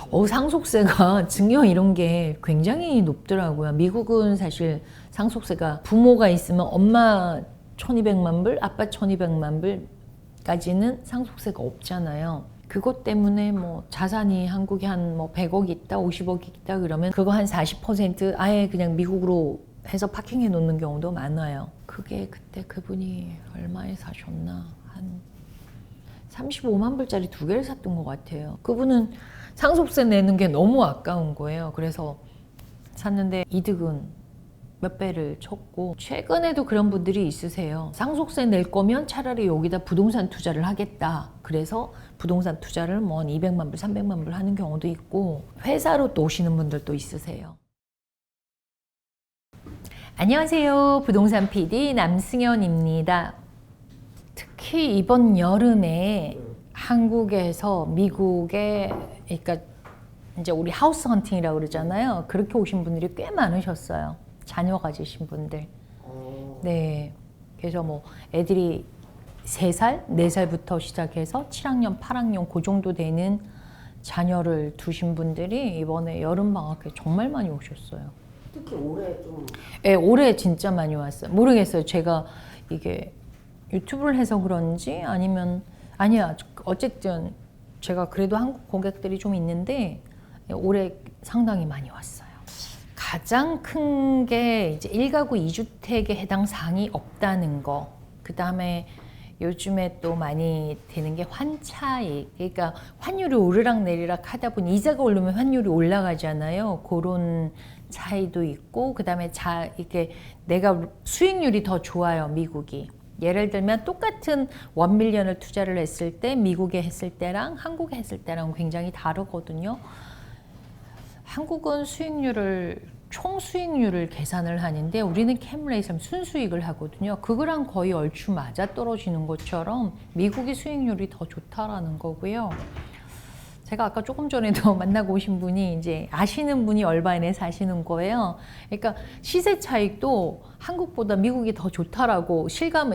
상속세가 증여 이런 게 굉장히 높더라고요. 미국은 사실 상속세가 부모가 있으면 엄마 1200만 불, 아빠 1200만 불까지는 상속세가 없잖아요. 그것 때문에 뭐 자산이 한국에 한 뭐 100억 있다, 50억 있다 그러면 그거 한 40% 아예 그냥 미국으로 해서 파킹해 놓는 경우도 많아요. 그게 그때 그분이 얼마에 사셨나? 한 35만 불짜리 2개를 샀던 것 같아요. 그분은 상속세 내는 게 너무 아까운 거예요. 그래서 샀는데 이득은 몇 배를 쳤고, 최근에도 그런 분들이 있으세요. 상속세 낼 거면 차라리 여기다 부동산 투자를 하겠다. 그래서 부동산 투자를 뭐 200만 불, 300만 불 하는 경우도 있고, 회사로 또 오시는 분들도 있으세요. 안녕하세요. 부동산 PD 남승현입니다. 특히 이번 여름에 한국에서 미국에, 그러니까 이제 우리 하우스 헌팅이라고 그러잖아요. 그렇게 오신 분들이 꽤 많으셨어요. 자녀 가지신 분들. 네. 그래서 뭐 애들이 3살, 4살부터 시작해서 7학년, 8학년 그 정도 되는 자녀를 두신 분들이 이번에 여름방학에 정말 많이 오셨어요. 특히 올해 좀. 네, 올해 진짜 많이 왔어요. 모르겠어요. 제가 이게 유튜브를 해서 그런지 아니면 아니야. 어쨌든 제가 그래도 한국 고객들이 좀 있는데 올해 상당히 많이 왔어요. 가장 큰 게 이제 1가구 2주택에 해당 사항이 없다는 거. 그다음에 요즘에 또 많이 되는 게 환차익. 그러니까 환율이 오르락 내리락 하다 보니 이자가 오르면 환율이 올라가잖아요. 그런 차이도 있고, 그다음에 이게 내가 수익률이 더 좋아요, 미국이. 예를 들면 똑같은 1밀리언을 투자를 했을 때 미국에 했을 때랑 한국에 했을 때랑 굉장히 다르거든요. 한국은 총 수익률을 계산을 하는데 우리는 캠레이션 순수익을 하거든요. 그거랑 거의 얼추 맞아 떨어지는 것처럼 미국의 수익률이 더 좋다라는 거고요. 제가 아까 조금 전에도 만나고 오신 분이 이제 아시는 분이 얼바인에 사시는 거예요. 그러니까 시세 차익도 한국보다 미국이 더 좋다라고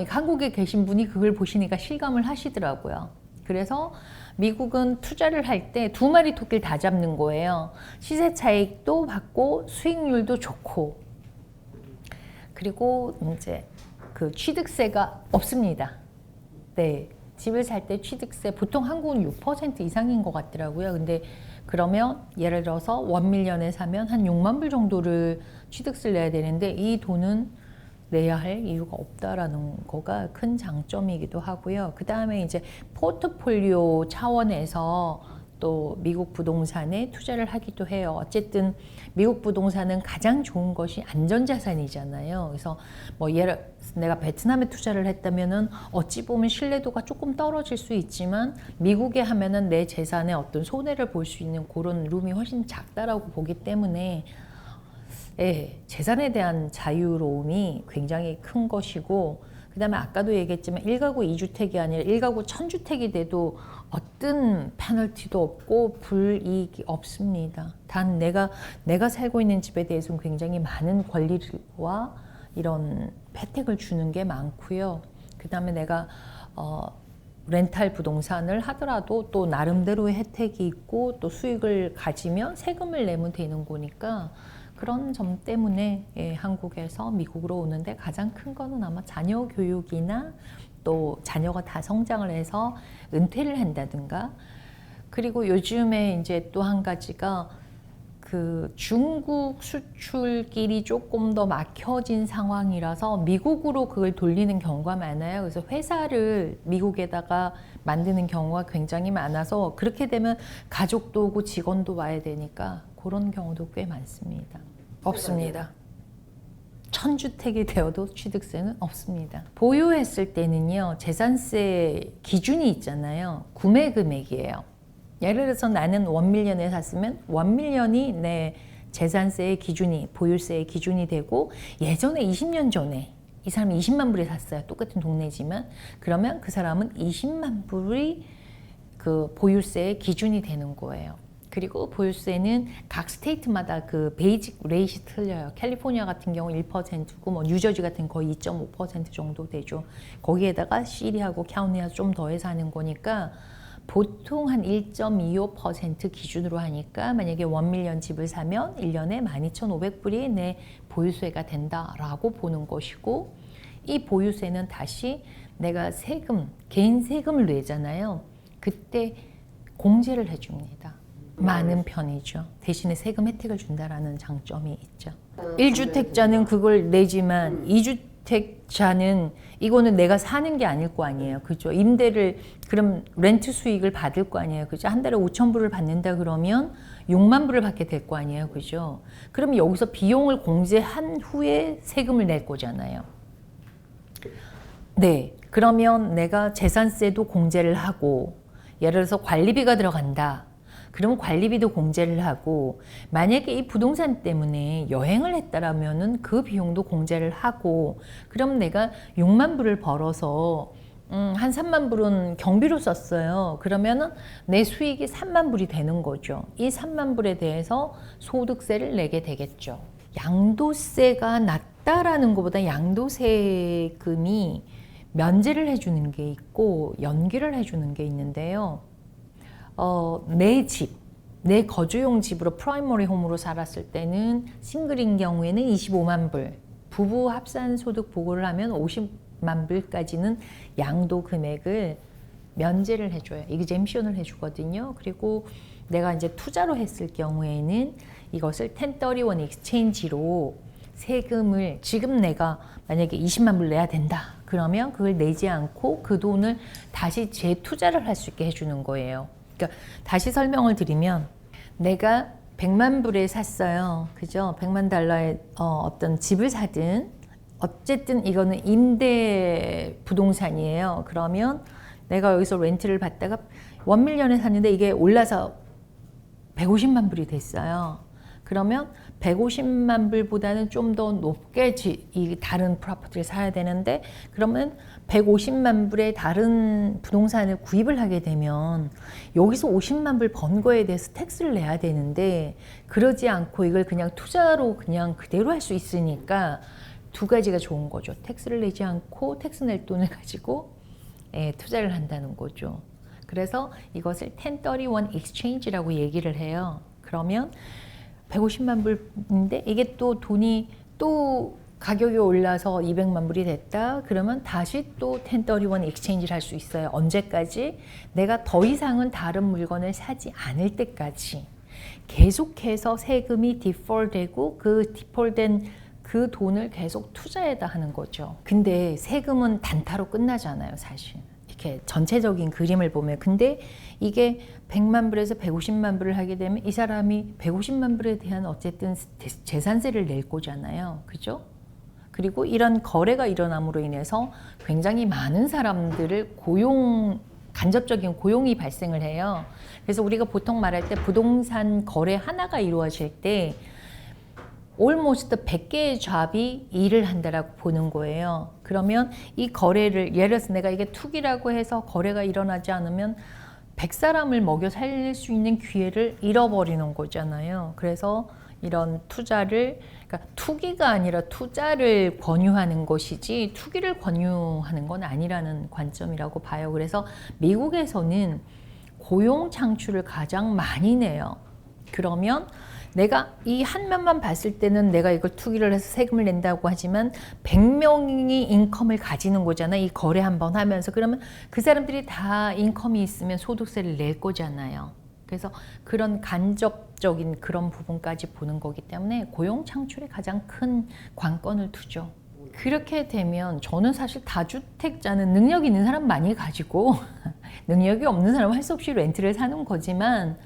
한국에 계신 분이 그걸 보시니까 실감을 하시더라고요. 그래서 미국은 투자를 할 때 2마리 토끼를 다 잡는 거예요. 시세 차익도 받고 수익률도 좋고, 그리고 이제 그 취득세가 없습니다. 네. 집을 살 때 취득세 보통 한국은 6% 이상인 것 같더라고요. 근데 그러면 예를 들어서 1밀리언에 사면 한 6만 불 정도를 취득세를 내야 되는데 이 돈은 내야 할 이유가 없다라는 거가 큰 장점이기도 하고요. 그 다음에 이제 포트폴리오 차원에서 또 미국 부동산에 투자를 하기도 해요. 어쨌든 미국 부동산은 가장 좋은 것이 안전자산이잖아요. 그래서 뭐 내가 베트남에 투자를 했다면은 어찌 보면 신뢰도가 조금 떨어질 수 있지만 미국에 하면은 내 재산에 어떤 손해를 볼 수 있는 그런 룸이 훨씬 작다라고 보기 때문에 재산에 대한 자유로움이 굉장히 큰 것이고, 그 다음에 아까도 얘기했지만 1가구 2주택이 아니라 1가구 1000주택이 돼도 어떤 페널티도 없고 불이익이 없습니다. 단 내가 살고 있는 집에 대해서는 굉장히 많은 권리와 이런 혜택을 주는 게 많고요. 그 다음에 내가 렌탈 부동산을 하더라도 또 나름대로의 혜택이 있고 또 수익을 가지면 세금을 내면 되는 거니까 그런 점 때문에 한국에서 미국으로 오는데 가장 큰 거는 아마 자녀 교육이나 또 자녀가 다 성장을 해서 은퇴를 한다든가, 그리고 요즘에 이제 또 한 가지가 그 중국 수출길이 조금 더 막혀진 상황이라서 미국으로 그걸 돌리는 경우가 많아요. 그래서 회사를 미국에다가 만드는 경우가 굉장히 많아서 그렇게 되면 가족도 오고 직원도 와야 되니까 그런 경우도 꽤 많습니다. 없습니다. 1000주택이 되어도 취득세는 없습니다. 보유했을 때는요, 재산세 기준이 있잖아요. 구매 금액이에요. 예를 들어서 나는 1밀리언에 샀으면 1밀리언이 내 재산세의 기준이, 보유세의 기준이 되고, 예전에 20년 전에 이 사람이 20만 불에 샀어요. 똑같은 동네지만. 그러면 그 사람은 20만 불이 그 보유세의 기준이 되는 거예요. 그리고 보유세는 각 스테이트마다 그 베이직 레이트 틀려요. 캘리포니아 같은 경우 1%고 뭐 뉴저지 같은 거의 2.5% 정도 되죠. 거기에다가 시리하고 카운티하고 좀 더해서 하는 거니까 보통 한 1.25% 기준으로 하니까 만약에 1밀리언 집을 사면 1년에 12,500불이 내 보유세가 된다라고 보는 것이고, 이 보유세는 다시 내가 세금, 개인 세금을 내잖아요. 그때 공제를 해줍니다. 많은 편이죠. 대신에 세금 혜택을 준다라는 장점이 있죠. 1주택자는 그걸 내지만 2주택자는 이거는 내가 사는 게 아닐 거 아니에요. 그죠? 임대를, 그럼 렌트 수익을 받을 거 아니에요. 그죠? 한 달에 5,000불을 받는다 그러면 6만 불을 받게 될 거 아니에요. 그죠? 그럼 여기서 비용을 공제한 후에 세금을 낼 거잖아요. 네. 그러면 내가 재산세도 공제를 하고, 예를 들어서 관리비가 들어간다. 그러면 관리비도 공제를 하고, 만약에 이 부동산 때문에 여행을 했다라면은 그 비용도 공제를 하고, 그럼 내가 6만 불을 벌어서 한 3만 불은 경비로 썼어요. 그러면은 내 수익이 3만 불이 되는 거죠. 이 3만 불에 대해서 소득세를 내게 되겠죠. 양도세가 낮다라는 것보다 양도세금이 면제를 해주는 게 있고 연기를 해주는 게 있는데요. 내 집, 내 거주용 집으로 프라이머리 홈으로 살았을 때는 싱글인 경우에는 25만 불, 부부 합산 소득 보고를 하면 50만 불까지는 양도 금액을 면제를 해줘요. 이그젬션을 해주거든요. 그리고 내가 이제 투자로 했을 경우에는 이것을 1031 익스체인지로 세금을, 지금 내가 만약에 20만 불 내야 된다. 그러면 그걸 내지 않고 그 돈을 다시 재투자를 할 수 있게 해주는 거예요. 그러니까 다시 설명을 드리면, 내가 100만 불에 샀어요. 그죠? 100만 달러에 어떤 집을 사든, 어쨌든 이거는 임대 부동산이에요. 그러면 내가 여기서 렌트를 받다가 1밀리언에 샀는데 이게 올라서 150만 불이 됐어요. 그러면 150만 불보다는 좀 더 높게 이 다른 프로퍼티를 사야 되는데, 그러면 150만 불의 다른 부동산을 구입을 하게 되면 여기서 50만 불 번 거에 대해서 텍스를 내야 되는데, 그러지 않고 이걸 그냥 투자로 그냥 그대로 할 수 있으니까 두 가지가 좋은 거죠. 텍스를 내지 않고 텍스 낼 돈을 가지고 투자를 한다는 거죠. 그래서 이것을 1031 exchange라고 얘기를 해요. 그러면 150만 불인데 이게 또 돈이 또 가격이 올라서 200만 불이 됐다. 그러면 다시 또 1031 exchange를 할 수 있어요. 언제까지? 내가 더 이상은 다른 물건을 사지 않을 때까지 계속해서 세금이 디폴되고 그 디폴된 그 돈을 계속 투자에다 하는 거죠. 근데 세금은 단타로 끝나잖아요, 사실. 이렇게 전체적인 그림을 보면. 근데 이게 100만 불에서 150만 불을 하게 되면 이 사람이 150만 불에 대한 어쨌든 재산세를 낼 거잖아요. 그죠? 그리고 이런 거래가 일어남으로 인해서 굉장히 많은 사람들을 간접적인 고용이 발생을 해요. 그래서 우리가 보통 말할 때 부동산 거래 하나가 이루어질 때 almost 100개의 잡이 일을 한다라고 보는 거예요. 그러면 이 거래를, 예를 들어서 내가 이게 투기라고 해서 거래가 일어나지 않으면 100사람을 먹여 살릴 수 있는 기회를 잃어버리는 거잖아요. 그래서 이런 투자를, 그러니까 투기가 아니라 투자를 권유하는 것이지 투기를 권유하는 건 아니라는 관점이라고 봐요. 그래서 미국에서는 고용 창출을 가장 많이 내요. 그러면 내가 이 한 면만 봤을 때는 내가 이걸 투기를 해서 세금을 낸다고 하지만 100명이 인컴을 가지는 거잖아. 이 거래 한번 하면서. 그러면 그 사람들이 다 인컴이 있으면 소득세를 낼 거잖아요. 그래서 그런 간접적인 그런 부분까지 보는 거기 때문에 고용 창출에 가장 큰 관건을 두죠. 그렇게 되면 저는 사실 다주택자는 능력 있는 사람 많이 가지고 능력이 없는 사람은 할 수 없이 렌트를 사는 거지만,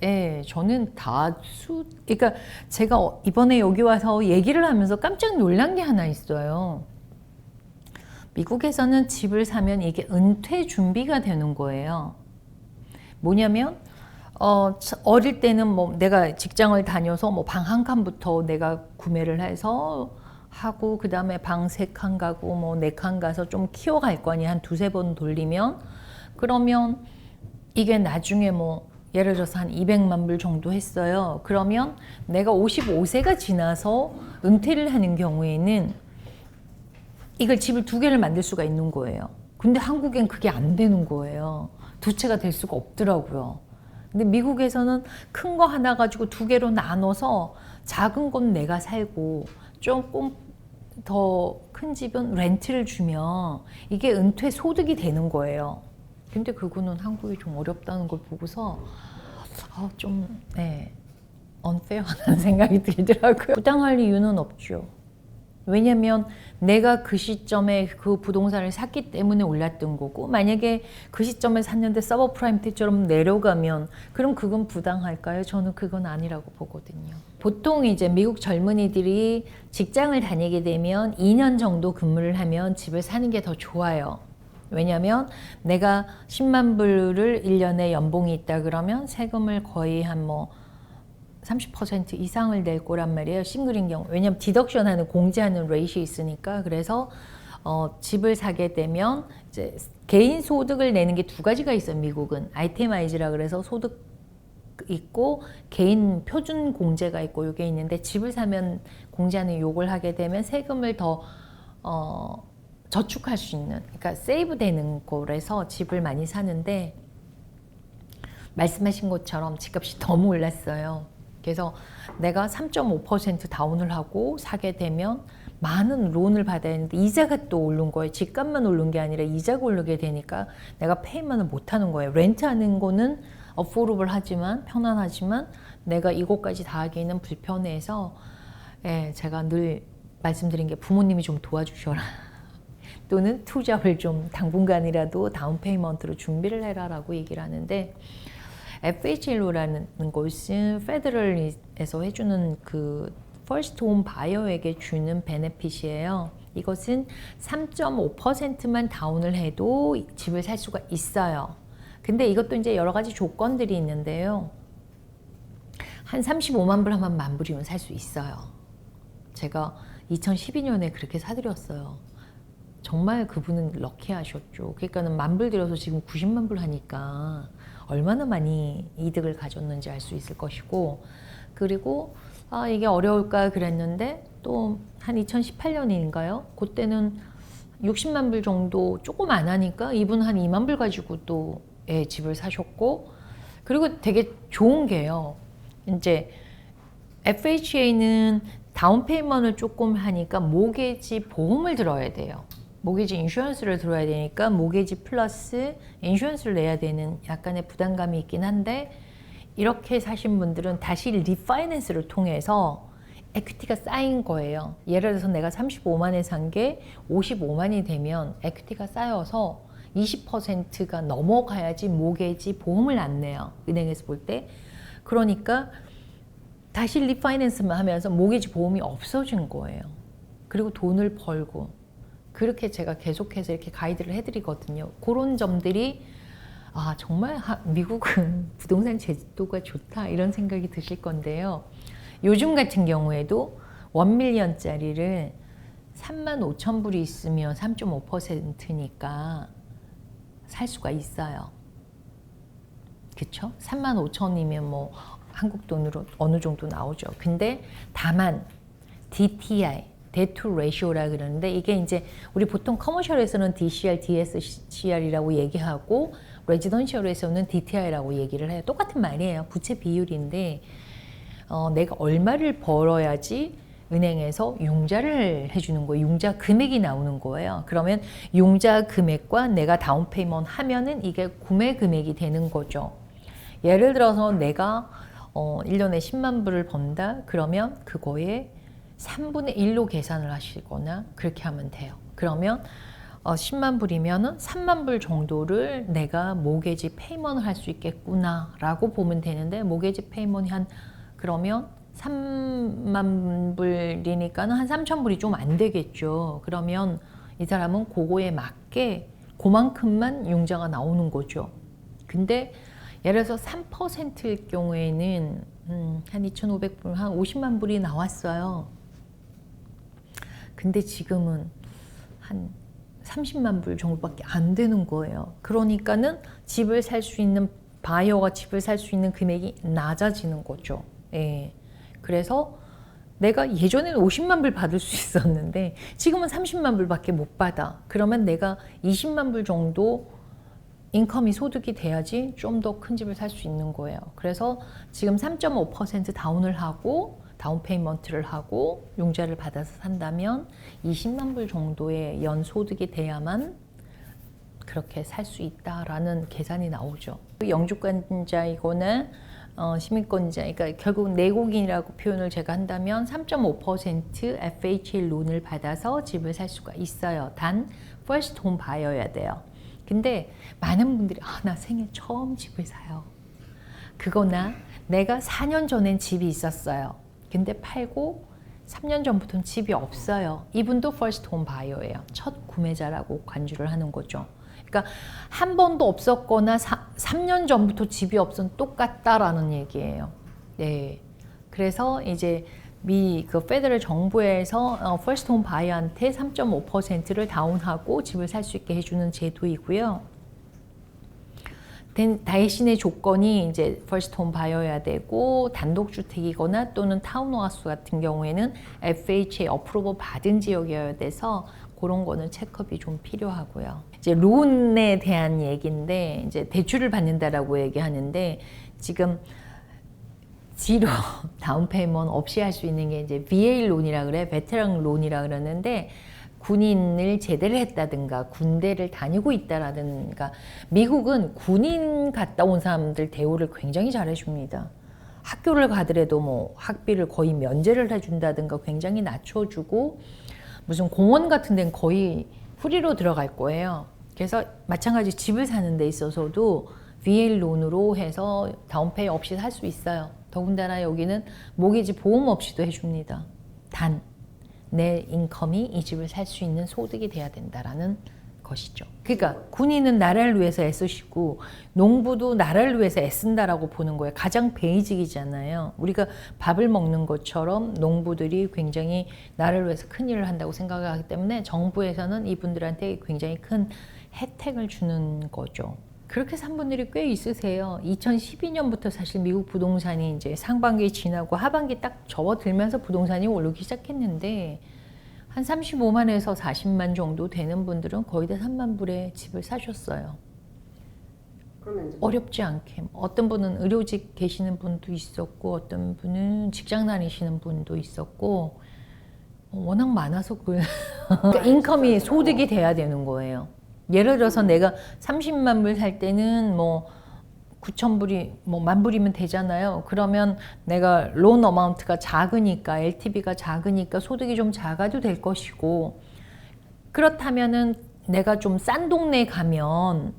예, 저는 그러니까 제가 이번에 여기 와서 얘기를 하면서 깜짝 놀란 게 하나 있어요. 미국에서는 집을 사면 이게 은퇴 준비가 되는 거예요. 뭐냐면, 어릴 때는 뭐 내가 직장을 다녀서 뭐 방 한 칸부터 내가 구매를 해서 하고, 그 다음에 방 3칸 가고 뭐 4칸 가서 좀 키워갈 거 아니에요. 한 2-3번 돌리면. 그러면 이게 나중에 뭐 예를 들어서 한 200만 불 정도 했어요. 그러면 내가 55세가 지나서 은퇴를 하는 경우에는 이걸 집을 2개를 만들 수가 있는 거예요. 근데 한국엔 그게 안 되는 거예요. 두 채가 될 수가 없더라고요. 근데 미국에서는 큰 거 하나 가지고 두 개로 나눠서 작은 건 내가 살고 조금 더 큰 집은 렌트를 주면 이게 은퇴 소득이 되는 거예요. 근데 그거는 한국이 좀 어렵다는 걸 보고서 좀 unfair하다는 생각이 들더라고요. 부당할 이유는 없죠. 왜냐면 내가 그 시점에 그 부동산을 샀기 때문에 올랐던 거고, 만약에 그 시점에 샀는데 서브프라임 때처럼 내려가면 그럼 그건 부당할까요? 저는 그건 아니라고 보거든요. 보통 이제 미국 젊은이들이 직장을 다니게 되면 2년 정도 근무를 하면 집을 사는 게 더 좋아요. 왜냐면 내가 10만 불을 1년에 연봉이 있다 그러면 세금을 거의 한 30% 이상을 낼 거란 말이에요. 싱글인 경우. 왜냐면 디덕션하는 공제하는 레이시 있으니까. 그래서 집을 사게 되면 이제 개인 소득을 내는 게 두 가지가 있어요. 미국은 아이테마이즈라 그래서 소득 있고 개인 표준 공제가 있고 이게 있는데, 집을 사면 공제하는 요걸 하게 되면 세금을 더 저축할 수 있는, 그러니까 세이브 되는 거라서 집을 많이 사는데, 말씀하신 것처럼 집값이 너무 올랐어요. 그래서 내가 3.5% 다운을 하고 사게 되면 많은 론을 받아야 하는데 이자가 또 오른 거예요. 집값만 오른 게 아니라 이자가 오르게 되니까 내가 페이먼을 못 하는 거예요. 렌트하는 거는 어포러블 하지만 편안하지만 내가 이것까지 다 하기에는 불편해서 제가 늘 말씀드린 게 부모님이 좀 도와주셔라. 또는 투자를 좀 당분간이라도 다운 페이먼트로 준비를 해라라고 얘기를 하는데, FHLO라는 것은 페더럴에서 해주는 그 퍼스트 홈 바이어에게 주는 베네핏이에요. 이것은 3.5%만 다운을 해도 집을 살 수가 있어요. 근데 이것도 이제 여러 가지 조건들이 있는데요. 한 35만 불 하면 만 불이면 살 수 있어요. 제가 2012년에 그렇게 사드렸어요. 정말 그분은 럭키하셨죠. 그러니까는 만 불 들여서 지금 90만 불 하니까 얼마나 많이 이득을 가졌는지 알 수 있을 것이고, 그리고 이게 어려울까 그랬는데 또 한 2018년인가요? 그때는 60만 불 정도 조금 안 하니까 이분 한 2만 불 가지고 또 집을 사셨고, 그리고 되게 좋은 게요. 이제 FHA는 다운 페이먼트를 조금 하니까 모게지 보험을 들어야 돼요. 모게지 인슈런스를 들어야 되니까 모게지 플러스 인슈런스를 내야 되는 약간의 부담감이 있긴 한데, 이렇게 사신 분들은 다시 리파이낸스를 통해서 에퀴티가 쌓인 거예요. 예를 들어서 내가 35만에 산 게 55만이 되면 에퀴티가 쌓여서 20%가 넘어가야지 모게지 보험을 안 내요. 은행에서 볼 때. 그러니까 다시 리파이낸스만 하면서 모게지 보험이 없어진 거예요. 그리고 돈을 벌고. 그렇게 제가 계속해서 이렇게 가이드를 해드리거든요. 그런 점들이 정말 미국은 부동산 제도가 좋다 이런 생각이 드실 건데요. 요즘 같은 경우에도 1밀리언짜리를 3만 5천 불이 있으면 3.5%니까 살 수가 있어요. 그쵸? 3만 5천이면 한국 돈으로 어느 정도 나오죠. 근데 다만 DTI 데트 레이쇼라 그러는데, 이게 이제 우리 보통 커머셜에서는 DCR, DSCR이라고 얘기하고 레지던셜에서는 DTI라고 얘기를 해요. 똑같은 말이에요. 부채 비율인데 내가 얼마를 벌어야지 은행에서 융자를 해주는 거예요. 융자 금액이 나오는 거예요. 그러면 융자 금액과 내가 다운 페이먼트 하면은 이게 구매 금액이 되는 거죠. 예를 들어서 내가 1년에 10만 불을 번다 그러면 그거에 3분의 1로 계산을 하시거나 그렇게 하면 돼요. 그러면 10만 불이면 3만 불 정도를 내가 모게지 페이먼트를 할 수 있겠구나 라고 보면 되는데, 모게지 페이먼트이 그러면 3만 불이니까 한 3천 불이 좀 안 되겠죠. 그러면 이 사람은 그거에 맞게 그만큼만 융자가 나오는 거죠. 근데 예를 들어서 3%일 경우에는 한 2,500불, 한 50만 불이 나왔어요. 근데 지금은 한 30만 불 정도밖에 안 되는 거예요. 그러니까는 집을 살 수 있는, 바이어가 집을 살 수 있는 금액이 낮아지는 거죠. 그래서 내가 예전에는 50만 불 받을 수 있었는데 지금은 30만 불밖에 못 받아. 그러면 내가 20만 불 정도 인컴이 소득이 돼야지 좀 더 큰 집을 살 수 있는 거예요. 그래서 지금 3.5% 다운을 하고 다운 페이먼트를 하고 융자를 받아서 산다면 20만 불 정도의 연 소득이 돼야만 그렇게 살 수 있다라는 계산이 나오죠. 영주권자이거나 시민권자, 그러니까 결국 내국인이라고 표현을 제가 한다면 3.5% FHA 론을 받아서 집을 살 수가 있어요. 단 first home buyer여야 돼요. 근데 많은 분들이 나 생애 처음 집을 사요. 그거나 내가 4년 전엔 집이 있었어요. 근데 팔고 3년 전부터는 집이 없어요. 이분도 first home buyer예요. 첫 구매자라고 간주를 하는 거죠. 그러니까 한 번도 없었거나 3년 전부터 집이 없으면 똑같다라는 얘기예요. 네. 그래서 이제 그 페더럴 정부에서 퍼스트 홈 바이어한테 3.5%를 다운하고 집을 살 수 있게 해주는 제도이고요. 대신의 조건이 이제 퍼스트 홈 바이어야 되고 단독주택이거나 또는 타운하우스 같은 경우에는 FHA 어프로벌 받은 지역이어야 돼서 그런 거는 체크업이 좀 필요하고요. 이제 론에 대한 얘기인데 이제 대출을 받는다라고 얘기하는데 지금 지로 다운 페이먼트 없이 할 수 있는 게 이제 VA 론이라 그래, 베테랑 론이라 그러는데 군인을 제대를 했다든가 군대를 다니고 있다라든가 미국은 군인 갔다 온 사람들 대우를 굉장히 잘해줍니다. 학교를 가더라도 뭐 학비를 거의 면제를 해준다든가 굉장히 낮춰주고 무슨 공원 같은 데는 거의 프리로 들어갈 거예요. 그래서 마찬가지 집을 사는 데 있어서도 VA 론으로 해서 다운페이 없이 살 수 있어요. 더군다나 여기는 모기지 보험 없이도 해줍니다. 단 내 인컴이 이 집을 살 수 있는 소득이 돼야 된다라는 것이죠. 그러니까 군인은 나라를 위해서 애쓰시고 농부도 나라를 위해서 애쓴다라고 보는 거예요. 가장 베이직이잖아요. 우리가 밥을 먹는 것처럼 농부들이 굉장히 나라를 위해서 큰 일을 한다고 생각을 하기 때문에 정부에서는 이분들한테 굉장히 큰 혜택을 주는 거죠. 그렇게 산 분들이 꽤 있으세요. 2012년부터 사실 미국 부동산이 이제 상반기 지나고 하반기 딱 접어들면서 부동산이 오르기 시작했는데 한 35만에서 40만 정도 되는 분들은 거의 다 3만 불에 집을 사셨어요. 어렵지 않게. 어떤 분은 의료직 계시는 분도 있었고 어떤 분은 직장 다니시는 분도 있었고 워낙 많아서 그러니까 인컴이 소득이 돼야 되는 거예요. 예를 들어서 내가 30만 불 살 때는 뭐 9천 불이 뭐 만 불이면 되잖아요. 그러면 내가 론 어마운트가 작으니까 LTV가 작으니까 소득이 좀 작아도 될 것이고 그렇다면은 내가 좀 싼 동네에 가면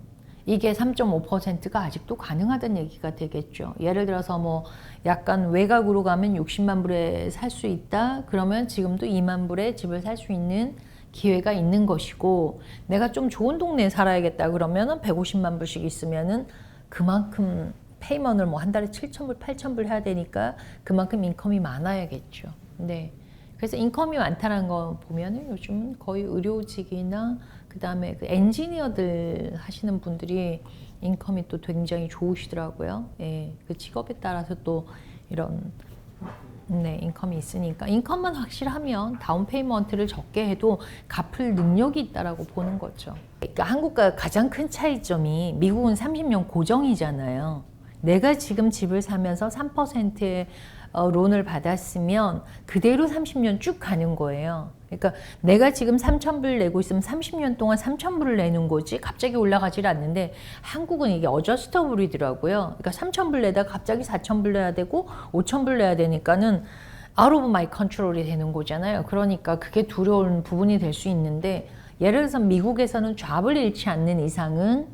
이게 3.5%가 아직도 가능하다는 얘기가 되겠죠. 예를 들어서 뭐 약간 외곽으로 가면 60만 불에 살 수 있다. 그러면 지금도 2만 불에 집을 살 수 있는 기회가 있는 것이고 내가 좀 좋은 동네에 살아야겠다 그러면은 150만 불씩 있으면은 그만큼 페이먼트를 뭐 한 달에 7천 불, 8천 불 해야 되니까 그만큼 인컴이 많아야겠죠. 네. 그래서 인컴이 많다는 거 보면은 요즘은 거의 의료직이나 그다음에 그 엔지니어들 하시는 분들이 인컴이 또 굉장히 좋으시더라고요. 예. 그 직업에 따라서 또 이런 네, 인컴이 있으니까 인컴만 확실하면 다운 페이먼트를 적게 해도 갚을 능력이 있다라고 보는 거죠. 그러니까 한국과 가장 큰 차이점이 미국은 30년 고정이잖아요. 내가 지금 집을 사면서 3%의 론을 받았으면 그대로 30년 쭉 가는 거예요. 그러니까 내가 지금 3,000불 내고 있으면 30년 동안 3,000불을 내는 거지 갑자기 올라가질 않는데 한국은 이게 어저스터블이더라고요. 그러니까 3,000불 내다가 갑자기 4,000불 내야 되고 5,000불 내야 되니까는 out of my control이 되는 거잖아요. 그러니까 그게 두려운 부분이 될 수 있는데 예를 들어서 미국에서는 잡을 잃지 않는 이상은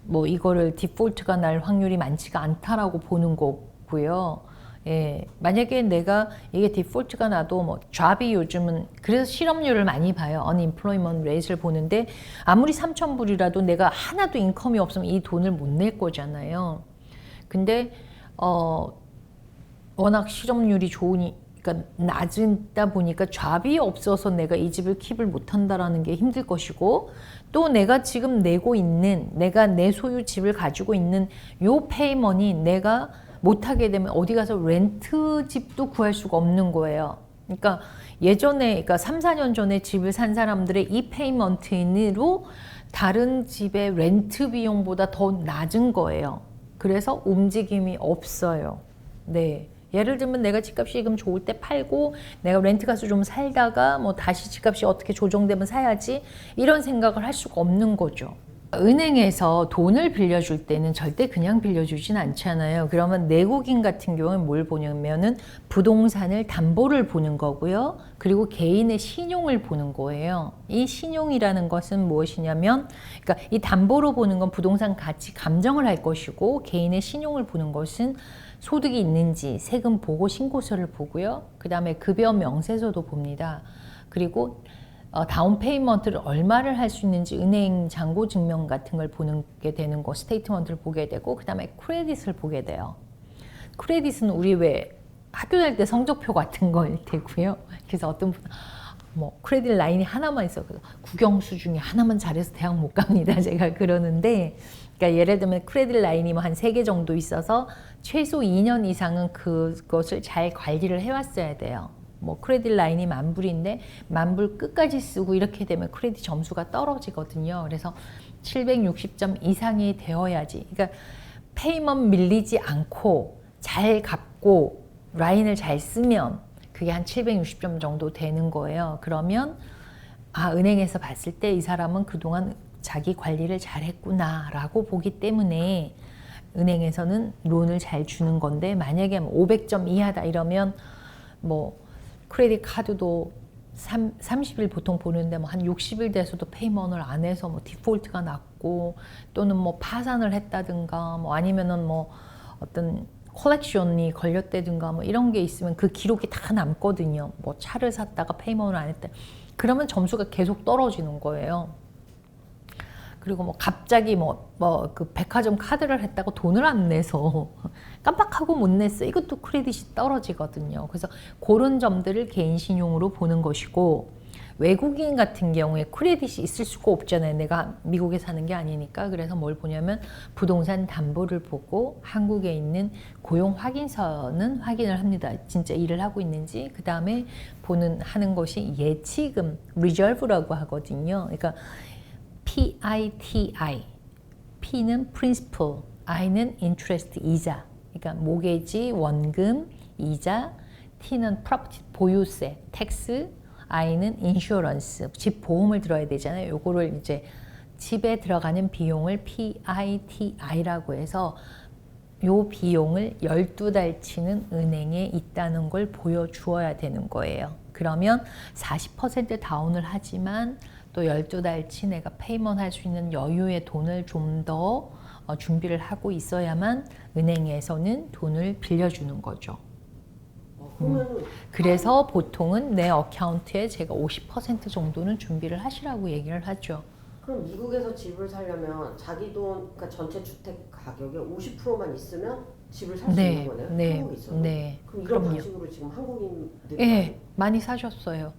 뭐 이거를 디폴트가 날 확률이 많지가 않다라고 보는 거고요. 예, 만약에 내가 이게 디폴트가 나도 뭐 잡이 요즘은 그래서 실업률을 많이 봐요. unemployment rate를 보는데 아무리 3,000불이라도 내가 하나도 인컴이 없으면 이 돈을 못 낼 거잖아요. 근데 워낙 실업률이 좋으니까 낮다 보니까 잡이 없어서 내가 이 집을 킵을 못 한다라는 게 힘들 것이고 또 내가 지금 내고 있는 내가 내 소유 집을 가지고 있는 요 페이먼이 내가 못하게 되면 어디 가서 렌트 집도 구할 수가 없는 거예요. 그러니까 예전에, 그러니까 3, 4년 전에 집을 산 사람들의 이 페이먼트로 다른 집의 렌트 비용보다 더 낮은 거예요. 그래서 움직임이 없어요. 네. 예를 들면 내가 집값이 지금 좋을 때 팔고 내가 렌트 가서 좀 살다가 뭐 다시 집값이 어떻게 조정되면 사야지 이런 생각을 할 수가 없는 거죠. 은행에서 돈을 빌려줄 때는 절대 그냥 빌려주진 않잖아요. 그러면 내국인 같은 경우는 뭘 보냐면은 부동산을 담보를 보는 거고요. 그리고 개인의 신용을 보는 거예요. 이 신용이라는 것은 무엇이냐면, 그러니까 이 담보로 보는 건 부동산 가치 감정을 할 것이고, 개인의 신용을 보는 것은 소득이 있는지 세금 보고 신고서를 보고요. 그 다음에 급여 명세서도 봅니다. 그리고 다운 페이먼트를 얼마를 할 수 있는지 은행 잔고 증명 같은 걸 보게 되는 거, 스테이트먼트를 보게 되고, 그 다음에 크레딧을 보게 돼요. 크레딧은 우리 왜 학교 다닐 때 성적표 같은 거일 테고요. 그래서 어떤 분은 뭐 크레딧 라인이 하나만 있어. 그래서 국영수 중에 하나만 잘해서 대학 못 갑니다. 제가 그러는데, 그러니까 예를 들면 크레딧 라인이 뭐 한 3개 정도 있어서 최소 2년 이상은 그것을 잘 관리를 해왔어야 돼요. 뭐 크레딧 라인이 10,000불인데 10,000불 끝까지 쓰고 이렇게 되면 크레딧 점수가 떨어지거든요. 그래서 760점 이상이 되어야지. 그러니까 페이먼트 밀리지 않고 잘 갚고 라인을 잘 쓰면 그게 한 760점 정도 되는 거예요. 그러면 은행에서 봤을 때 이 사람은 그동안 자기 관리를 잘 했구나 라고 보기 때문에 은행에서는 론을 잘 주는 건데, 만약에 500점 이하다 이러면 뭐 크레딧 카드도 30일 보통 보는데 뭐 한 60일 돼서도 페이먼트를 안 해서 뭐 디폴트가 났고, 또는 뭐 파산을 했다든가 뭐 아니면은 뭐 어떤 컬렉션이 걸렸다든가 뭐 이런 게 있으면 그 기록이 다 남거든요. 뭐 차를 샀다가 페이먼트를 안 했다. 그러면 점수가 계속 떨어지는 거예요. 그리고 뭐 갑자기 그 백화점 카드를 했다고 돈을 안 내서 깜빡하고 못 냈어. 이것도 크레딧이 떨어지거든요. 그래서 그런 점들을 개인 신용으로 보는 것이고, 외국인 같은 경우에 크레딧이 있을 수가 없잖아요. 내가 미국에 사는 게 아니니까. 그래서 뭘 보냐면 부동산 담보를 보고 한국에 있는 고용 확인서는 확인을 합니다. 진짜 일을 하고 있는지. 그 다음에 하는 것이 예치금, reserve라고 하거든요. 그러니까 PITI, P는 principal, I는 interest, 이자. 그러니까 모게지, 원금, 이자, T는 property, 보유세, tax, I는 insurance, 집 보험을 들어야 되잖아요. 요거를 이제 집에 들어가는 비용을 PITI라고 해서 요 비용을 12달치는 은행에 있다는 걸 보여주어야 되는 거예요. 그러면 40% 다운을 하지만 또 12달치 내가 페이먼트 할 수 있는 여유의 돈을 좀 더 준비를 하고 있어야만 은행에서는 돈을 빌려주는 거죠. 그래서 보통은 내 어카운트에 제가 50% 정도는 준비를 하시라고 얘기를 하죠. 그럼 미국에서 집을 사려면 자기 돈, 그러니까 전체 주택 가격의 50%만 있으면 집을 살 수 있는 거네요? 네, 한국에 있어도? 네. 그럼 이런 그럼요. 방식으로 지금 한국인들이 네, 많이 사셨어요.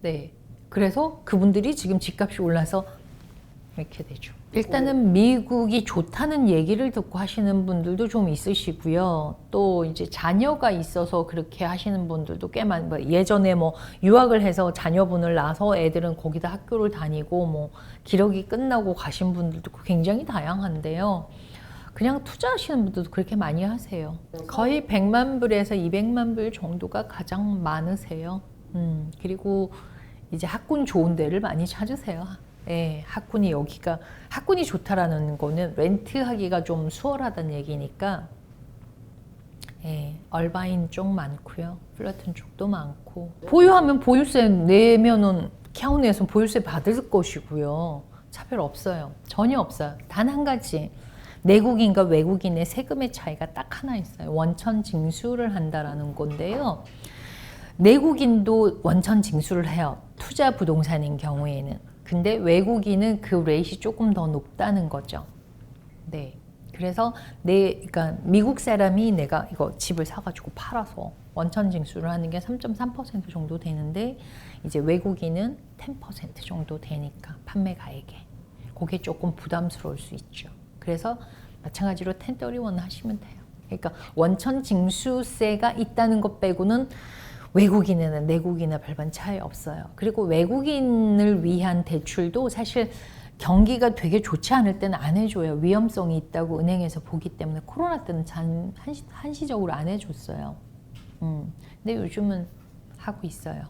네. 그래서 그분들이 지금 집값이 올라서 이렇게 되죠. 일단은 미국이 좋다는 얘기를 듣고 하시는 분들도 좀 있으시고요. 또 이제 자녀가 있어서 그렇게 하시는 분들도 꽤 예전에 뭐 유학을 해서 자녀분을 낳아서 애들은 거기다 학교를 다니고 뭐 기러기 끝나고 가신 분들도 굉장히 다양한데요. 그냥 투자하시는 분들도 그렇게 많이 하세요. 거의 100만 불에서 200만 불 정도가 가장 많으세요. 그리고 이제 학군 좋은 데를 많이 찾으세요. 예, 학군이 좋다라는 거는 렌트하기가 좀 수월하다는 얘기니까, 예, 얼바인 쪽 많고요. 플러튼 쪽도 많고. 보유하면 보유세 내면은 카운티에서 보유세 받을 것이고요. 차별 없어요. 전혀 없어요. 단 한 가지. 내국인과 외국인의 세금의 차이가 딱 하나 있어요. 원천 징수를 한다라는 건데요. 내국인도 원천 징수를 해요. 투자 부동산인 경우에는. 근데 외국인은 그 레이트이 조금 더 높다는 거죠. 네. 그래서 그러니까 미국 사람이 내가 이거 집을 사가지고 팔아서 원천 징수를 하는 게 3.3% 정도 되는데, 이제 외국인은 10% 정도 되니까 판매 가액에. 그게 조금 부담스러울 수 있죠. 그래서 마찬가지로 1031 하시면 돼요. 그러니까 원천 징수세가 있다는 것 빼고는 외국인에는 내국인이나 별반 차이 없어요. 그리고 외국인을 위한 대출도 사실 경기가 되게 좋지 않을 때는 안 해줘요. 위험성이 있다고 은행에서 보기 때문에 코로나 때는 한시적으로 안 해줬어요. 근데 요즘은 하고 있어요.